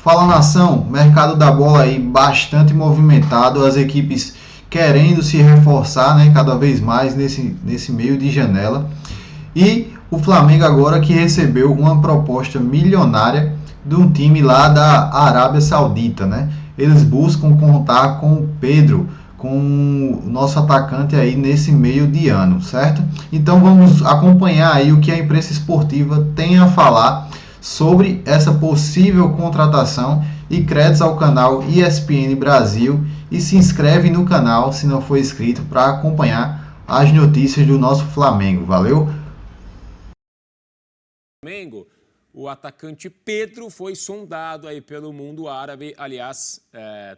Fala nação, mercado da bola aí bastante movimentado, as equipes querendo se reforçar, né, cada vez mais nesse meio de janela. E o Flamengo agora que recebeu uma proposta milionária de um time lá da Arábia Saudita, né? Eles buscam contar com o Pedro, com o nosso atacante aí nesse meio de ano, certo? Então vamos acompanhar aí o que a imprensa esportiva tem a falar sobre essa possível contratação e créditos ao canal ESPN Brasil e se inscreve no canal se não for inscrito para acompanhar as notícias do nosso Flamengo. Valeu? Flamengo, o atacante Pedro foi sondado aí pelo mundo árabe. Aliás,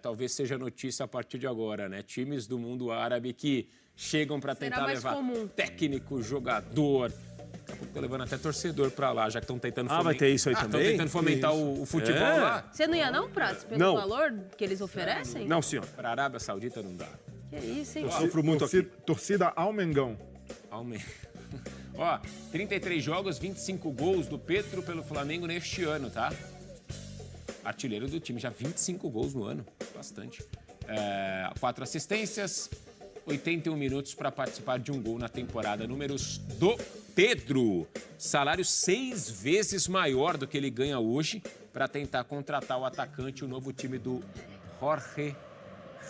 talvez seja notícia a partir de agora, né? Times do mundo árabe que chegam para tentar levar técnico, jogador. Daqui a pouco tá levando até torcedor para lá, já que estão tentando fomentar. Vai ter isso aí também? Estão tentando fomentar o futebol lá. Você não ia não, Pratos, pelo valor que eles oferecem? Não, senhor. Para a Arábia Saudita não dá. Que isso, hein? Eu sofro muito aqui. Torcida ao Mengão. Ao Mengão. Ó, 33 jogos, 25 gols do Pedro pelo Flamengo neste ano, tá? Artilheiro do time, já 25 gols no ano, bastante. 4 assistências, 81 minutos para participar de um gol na temporada. Números do Pedro. Salário 6 vezes maior do que ele ganha hoje para tentar contratar o atacante, o novo time do Jorge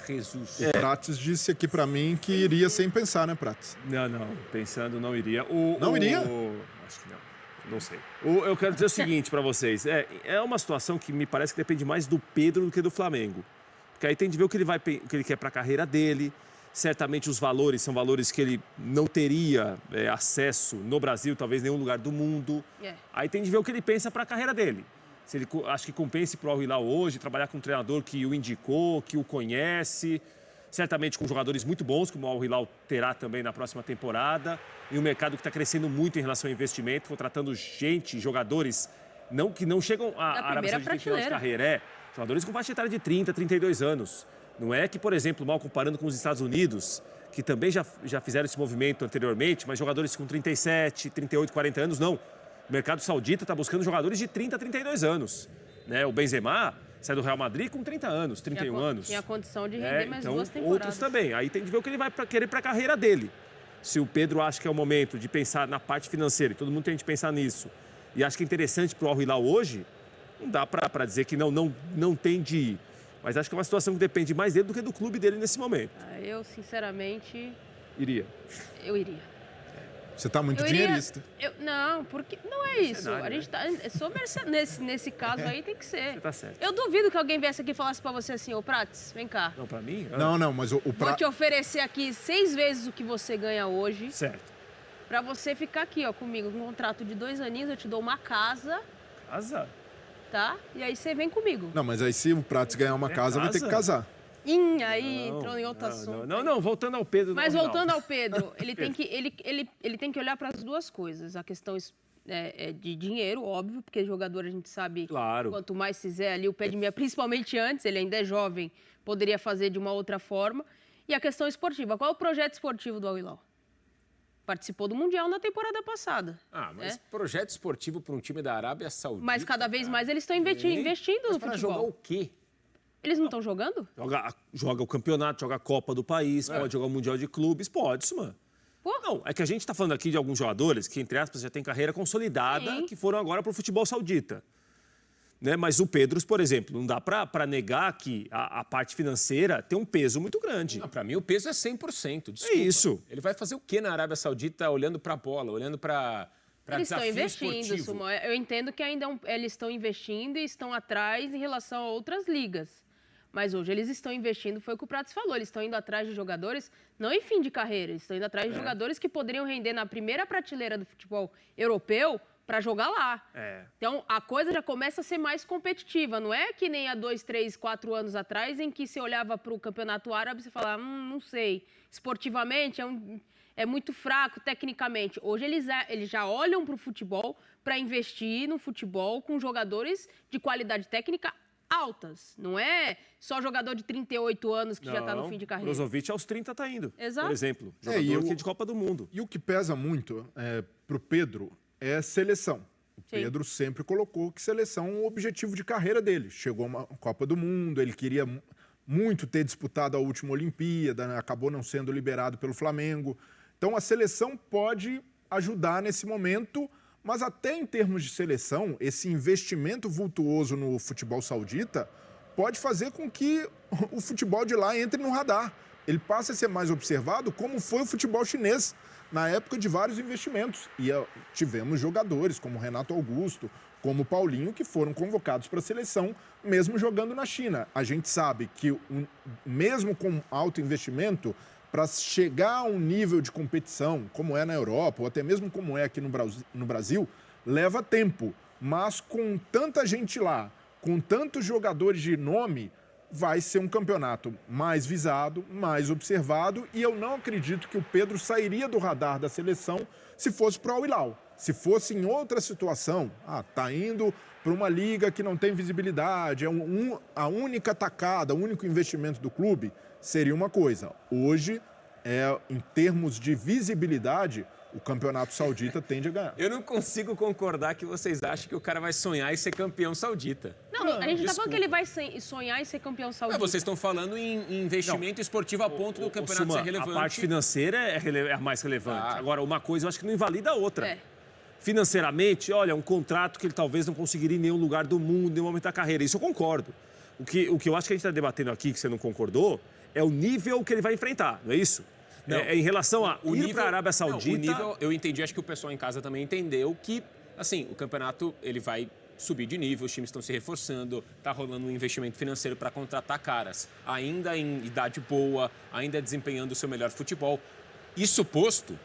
Jesus. O Prates disse aqui pra mim que iria sem pensar, né, Prates? Não, pensando não iria. Não iria? Acho que não sei. Eu quero dizer o seguinte pra vocês, é uma situação que me parece que depende mais do Pedro do que do Flamengo. Porque aí tem de ver o que ele quer pra carreira dele. Certamente os valores são valores que ele não teria acesso no Brasil, talvez em nenhum lugar do mundo. Aí tem de ver o que ele pensa pra carreira dele. Se ele acha que compensa ir para o Al Hilal hoje, trabalhar com um treinador que o indicou, que o conhece, certamente com jogadores muito bons, como o Al Hilal terá também na próxima temporada, e um mercado que está crescendo muito em relação ao investimento, contratando jogadores que não chegam à Arábia Saudita em final de carreira. Jogadores com faixa etária de 30, 32 anos. Não é que, por exemplo, mal comparando com os Estados Unidos, que também já fizeram esse movimento anteriormente, mas jogadores com 37, 38, 40 anos, não. O mercado saudita está buscando jogadores de 30 a 32 anos. Né? O Benzema sai do Real Madrid com 30 anos, 31 anos. Tinha a condição de render mais então, 2 temporadas. Outros também. Aí tem de ver o que ele vai querer para a carreira dele. Se o Pedro acha que é o momento de pensar na parte financeira, e todo mundo tem de pensar nisso, e acha que é interessante para o Al Hilal hoje, não dá para dizer que não tem de ir. Mas acho que é uma situação que depende mais dele do que do clube dele nesse momento. Eu, sinceramente... Eu iria. Você tá muito dinheirista. Não, porque não é isso. A gente tá... Sou nesse caso aí tem que ser. Você tá certo. Eu duvido que alguém viesse aqui e falasse pra você assim, ô Prates, vem cá. Não, pra mim? Não, mas o Vou te oferecer aqui 6 vezes o que você ganha hoje. Certo. Pra você ficar aqui, ó, comigo, com um contrato de 2 aninhos, eu te dou uma casa. Casa? Tá? E aí você vem comigo. Não, mas aí se o Prates ganhar uma casa, vai ter que casar. Aí entrou em outro assunto. Não, voltando ao Pedro. Mas voltando ao Pedro, ele tem que olhar para as duas coisas. A questão de dinheiro, óbvio, porque jogador a gente sabe, claro, quanto mais fizer ali o pé de meia, principalmente antes, ele ainda é jovem, poderia fazer de uma outra forma. E a questão esportiva. Qual é o projeto esportivo do Al Hilal? Participou do Mundial na temporada passada. Mas projeto esportivo para um time da Arábia Saudita... Mas cada vez mais eles estão investindo no futebol. Para jogar o quê? Eles não estão jogando? Joga o campeonato, joga a Copa do país, pode jogar o Mundial de Clubes, pode, isso, mano. Não, é que a gente tá falando aqui de alguns jogadores que, entre aspas, já têm carreira consolidada, que foram agora pro futebol saudita. Né? Mas o Pedro, por exemplo, não dá para negar que a parte financeira tem um peso muito grande. Para mim, o peso é 100%. Desculpa. É isso. Ele vai fazer o quê na Arábia Saudita olhando para a bola, olhando para eles estão investindo, esportivo? Sumo. Eu entendo que ainda eles estão investindo e estão atrás em relação a outras ligas. Mas hoje eles estão investindo, foi o que o Prates falou, eles estão indo atrás de jogadores, não em fim de carreira, eles estão indo atrás de jogadores que poderiam render na primeira prateleira do futebol europeu para jogar lá. Então, a coisa já começa a ser mais competitiva. Não é que nem há 2, 3, 4 anos atrás, em que você olhava para o campeonato árabe e você falava, não sei, esportivamente é muito fraco, tecnicamente. Hoje eles já olham para o futebol para investir no futebol com jogadores de qualidade técnica altas. Não é só jogador de 38 anos que já está no fim de carreira. Brozovic aos 30 está indo, Exato. por exemplo. Jogador que é de Copa do Mundo. E o que pesa muito pro Pedro é seleção. O Pedro sempre colocou que seleção é um objetivo de carreira dele. Chegou a uma Copa do Mundo, ele queria muito ter disputado a última Olimpíada, né? Acabou não sendo liberado pelo Flamengo. Então a seleção pode ajudar nesse momento, mas até em termos de seleção, esse investimento vultuoso no futebol saudita pode fazer com que o futebol de lá entre no radar. Ele passa a ser mais observado, como foi o futebol chinês na época de vários investimentos. E tivemos jogadores como Renato Augusto, como Paulinho, que foram convocados para a seleção, mesmo jogando na China. A gente sabe que, mesmo com alto investimento, para chegar a um nível de competição, como é na Europa, ou até mesmo como é aqui no Brasil, leva tempo. Mas com tanta gente lá, com tantos jogadores de nome, vai ser um campeonato mais visado, mais observado, e eu não acredito que o Pedro sairia do radar da seleção se fosse para o Al Hilal. Se fosse em outra situação, tá indo para uma liga que não tem visibilidade, é a única tacada, o único investimento do clube, seria uma coisa. Hoje, em termos de visibilidade, o campeonato saudita tende a ganhar. Eu não consigo concordar que vocês acham que o cara vai sonhar em ser campeão saudita. Não, a gente tá falando que ele vai sonhar em ser campeão saudita. Vocês estão falando em investimento esportivo a ponto do campeonato ser relevante. A parte financeira é a mais relevante. Agora, uma coisa eu acho que não invalida a outra. Financeiramente, olha, um contrato que ele talvez não conseguiria em nenhum lugar do mundo, em nenhum momento da carreira. Isso eu concordo. O que eu acho que a gente está debatendo aqui, que você não concordou, é o nível que ele vai enfrentar, não é isso? Em relação a ir para a Arábia Saudita... o nível, eu entendi, acho que o pessoal em casa também entendeu que, assim, o campeonato ele vai subir de nível, os times estão se reforçando, está rolando um investimento financeiro para contratar caras, ainda em idade boa, ainda desempenhando o seu melhor futebol. Isso posto,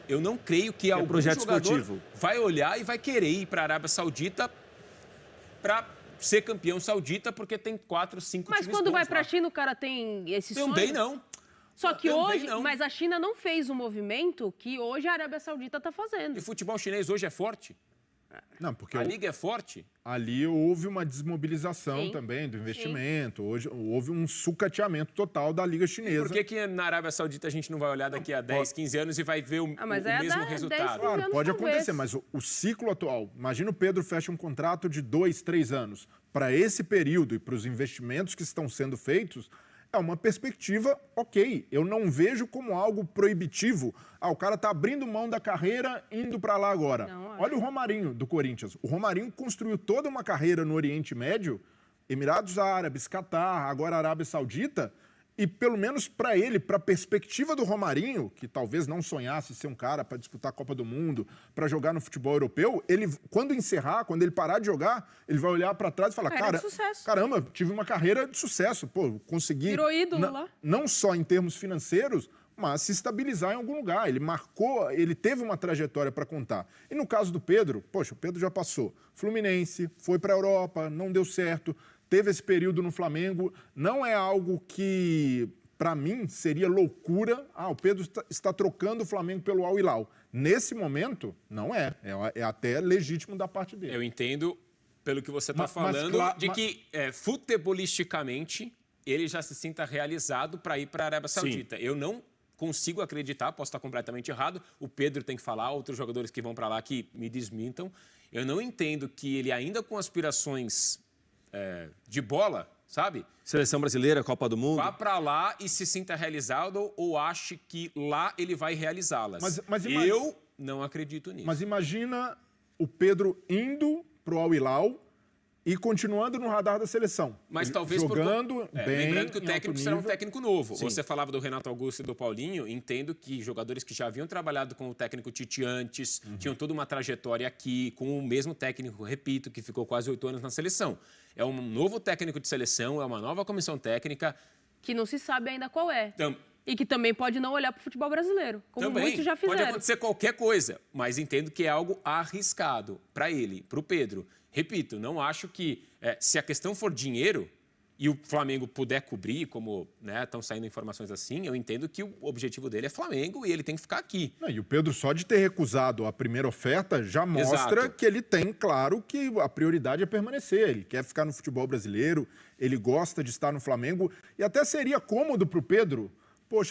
eu não creio que algum projeto jogador esportivo vai olhar e vai querer ir para a Arábia Saudita para ser campeão saudita, porque tem 4, 5 times. Mas quando vai para a China, o cara tem esse sonho? Também não. Só que hoje, mas a China não fez o movimento que hoje a Arábia Saudita está fazendo. E o futebol chinês hoje é forte? Não, porque a liga é forte? Ali houve uma desmobilização também do investimento. Hoje houve um sucateamento total da liga chinesa. E por que na Arábia Saudita a gente não vai olhar daqui a 10, 15 anos e vai ver o mesmo resultado? Claro, pode acontecer, mas o ciclo atual... Imagina o Pedro fecha um contrato de 2, 3 anos. Para esse período e para os investimentos que estão sendo feitos... É uma perspectiva ok. Eu não vejo como algo proibitivo. O cara está abrindo mão da carreira, indo para lá agora. Olha o Romarinho, do Corinthians. O Romarinho construiu toda uma carreira no Oriente Médio, Emirados Árabes, Catar, agora Arábia Saudita, e pelo menos para ele, para a perspectiva do Romarinho, que talvez não sonhasse ser um cara para disputar a Copa do Mundo, para jogar no futebol europeu, ele, quando ele parar de jogar, ele vai olhar para trás e falar, caramba, tive uma carreira de sucesso, consegui... Virou ídolo lá. Não só em termos financeiros, mas se estabilizar em algum lugar. Ele teve uma trajetória para contar. E no caso do Pedro, o Pedro já passou. Fluminense, foi para a Europa, não deu certo, teve esse período no Flamengo. Não é algo que, para mim, seria loucura. O Pedro está trocando o Flamengo pelo Al Hilal. Nesse momento, não é. É até legítimo da parte dele. Eu entendo, pelo que você está falando, que futebolisticamente ele já se sinta realizado para ir para a Arábia Saudita. Sim. Eu não consigo acreditar, posso estar completamente errado. O Pedro tem que falar, outros jogadores que vão para lá que me desmintam. Eu não entendo que ele, ainda com aspirações de bola, sabe? Seleção brasileira, Copa do Mundo. Vá para lá e se sinta realizado ou ache que lá ele vai realizá-las. Eu não acredito nisso. Mas imagina o Pedro indo para o Al Hilal e continuando no radar da seleção. Mas talvez jogando bem. Lembrando que o técnico será um técnico novo. Sim. Você falava do Renato Augusto e do Paulinho. Entendo que jogadores que já haviam trabalhado com o técnico Tite antes, tinham toda uma trajetória aqui, com o mesmo técnico, repito, que ficou quase 8 anos na seleção. É um novo técnico de seleção, é uma nova comissão técnica. Que não se sabe ainda qual é. E que também pode não olhar para o futebol brasileiro, como muitos já fizeram. Pode acontecer qualquer coisa, mas entendo que é algo arriscado para ele, para o Pedro. Repito, não acho que, se a questão for dinheiro e o Flamengo puder cobrir, como estão saindo informações assim, eu entendo que o objetivo dele é Flamengo e ele tem que ficar aqui. E o Pedro, só de ter recusado a primeira oferta, já mostra que ele tem, claro, que a prioridade é permanecer. Ele quer ficar no futebol brasileiro, ele gosta de estar no Flamengo. E até seria cômodo para o Pedro...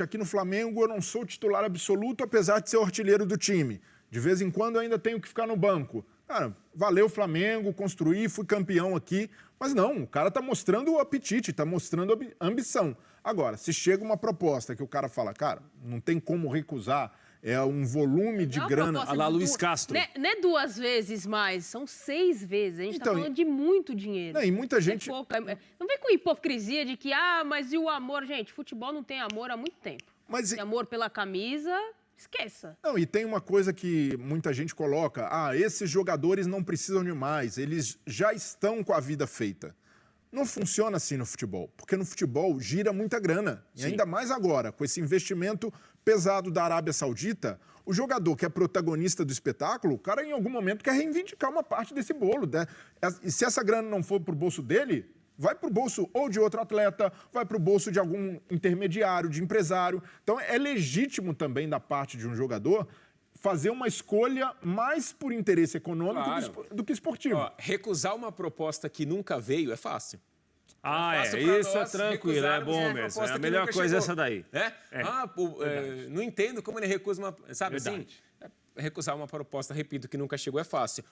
aqui no Flamengo eu não sou titular absoluto, apesar de ser o artilheiro do time. De vez em quando eu ainda tenho que ficar no banco. Cara, valeu Flamengo, construí, fui campeão aqui. Mas não, o cara tá mostrando o apetite, tá mostrando a ambição. Agora, se chega uma proposta que o cara fala, cara, não tem como recusar, é um volume de grana. A lá Luiz Castro. Não é 2 vezes mais, são 6 vezes. A gente Então, tá falando de muito dinheiro. Não, e muita gente... Não vem com hipocrisia de que, mas e o amor? Gente, futebol não tem amor há muito tempo. Tem amor pela camisa, esqueça. Não, e tem uma coisa que muita gente coloca, esses jogadores não precisam de mais, eles já estão com a vida feita. Não funciona assim no futebol, porque no futebol gira muita grana. E ainda mais agora, com esse investimento pesado da Arábia Saudita, o jogador que é protagonista do espetáculo, o cara em algum momento quer reivindicar uma parte desse bolo, né? E se essa grana não for pro bolso dele, vai pro bolso ou de outro atleta, vai pro bolso de algum intermediário, de empresário. Então é legítimo também da parte de um jogador fazer uma escolha mais por interesse econômico do que esportivo. Recusar uma proposta que nunca veio é fácil. Isso é tranquilo, é bom mesmo. É a melhor coisa essa daí. Não entendo como ele recusa uma... Sabe assim? Recusar uma proposta, repito, que nunca chegou é fácil.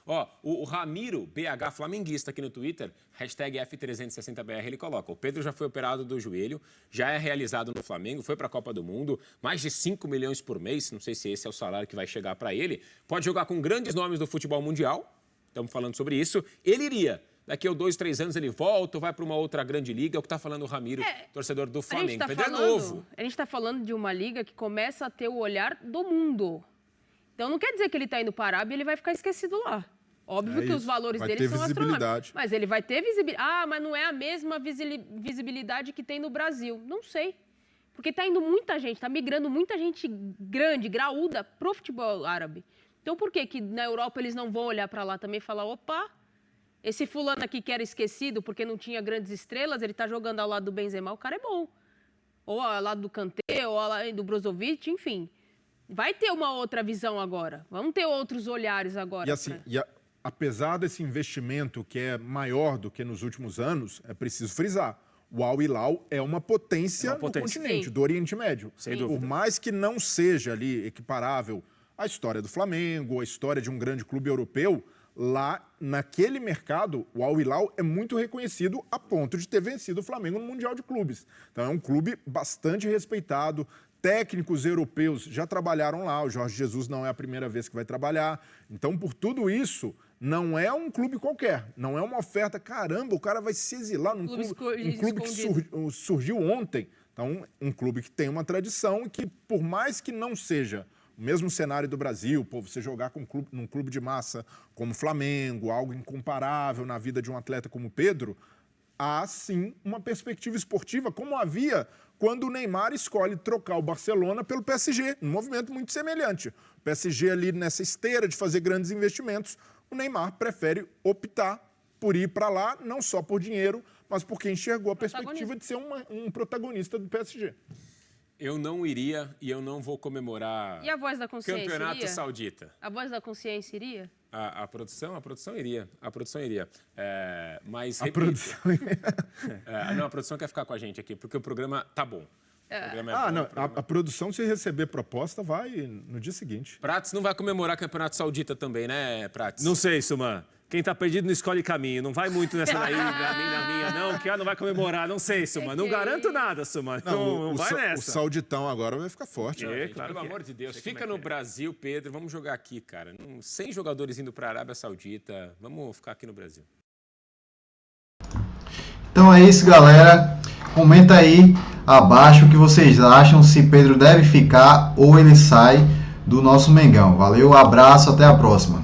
O Ramiro, BH flamenguista aqui no Twitter, #F360BR, ele coloca: o Pedro já foi operado do joelho, já é realizado no Flamengo, foi para a Copa do Mundo, mais de 5 milhões por mês, não sei se esse é o salário que vai chegar para ele, pode jogar com grandes nomes do futebol mundial, estamos falando sobre isso, ele iria. Daqui a 2, 3 anos ele volta, vai para uma outra grande liga, é o que está falando o Ramiro, torcedor do Flamengo. Pedro é novo. A gente está falando de uma liga que começa a ter o olhar do mundo. Então não quer dizer que ele está indo para a Arábia e ele vai ficar esquecido lá. Óbvio que os valores dele são astronômicos. Mas ele vai ter visibilidade. Mas não é a mesma visibilidade que tem no Brasil. Não sei. Porque está indo muita gente, está migrando muita gente grande, graúda, pro futebol árabe. Então por que na Europa eles não vão olhar para lá também e falar: opa, esse fulano aqui que era esquecido porque não tinha grandes estrelas, ele está jogando ao lado do Benzema, o cara é bom. Ou ao lado do Kanté, ou ao lado do Brozovic, enfim. Vai ter uma outra visão agora. Vamos ter outros olhares agora. E assim, apesar desse investimento que é maior do que nos últimos anos, é preciso frisar: o Al Hilal é uma potência no continente, do Oriente Médio. Sem dúvida. Por mais que não seja ali equiparável à história do Flamengo, à história de um grande clube europeu, lá naquele mercado, o Al Hilal é muito reconhecido a ponto de ter vencido o Flamengo no Mundial de Clubes. Então é um clube bastante respeitado. Técnicos europeus já trabalharam lá, o Jorge Jesus não é a primeira vez que vai trabalhar. Então, por tudo isso, não é um clube qualquer, não é uma oferta, caramba, o cara vai se exilar num clube que surgiu ontem. Então, um clube que tem uma tradição e que, por mais que não seja o mesmo cenário do Brasil, você jogar num clube de massa como o Flamengo, algo incomparável na vida de um atleta como o Pedro, há sim uma perspectiva esportiva, como havia quando o Neymar escolhe trocar o Barcelona pelo PSG, um movimento muito semelhante. O PSG ali nessa esteira de fazer grandes investimentos, o Neymar prefere optar por ir para lá, não só por dinheiro, mas porque enxergou a perspectiva de ser um protagonista do PSG. Eu não iria e eu não vou comemorar. E a Voz da Consciência Campeonato iria? Saudita. A Voz da Consciência iria? A produção iria. A produção iria. Mas, a repito, produção iria. não, a produção quer ficar com a gente aqui, porque o programa tá bom. A produção, se receber proposta, vai no dia seguinte. Prates não vai comemorar Campeonato Saudita também, né, Prates? Não sei, Suman. Quem tá perdido não escolhe caminho. Não vai muito nessa daí, na minha, não, que não vai comemorar. Não sei, Suman. Não garanto nada, Suman. Não vai nessa. O Sauditão agora vai ficar forte. Claro, pelo amor de Deus. Fica no Brasil, Pedro. Vamos jogar aqui, cara. 100 jogadores indo para a Arábia Saudita. Vamos ficar aqui no Brasil. Então é isso, galera. Comenta aí abaixo o que vocês acham, se Pedro deve ficar ou ele sai do nosso Mengão. Valeu, abraço, até a próxima.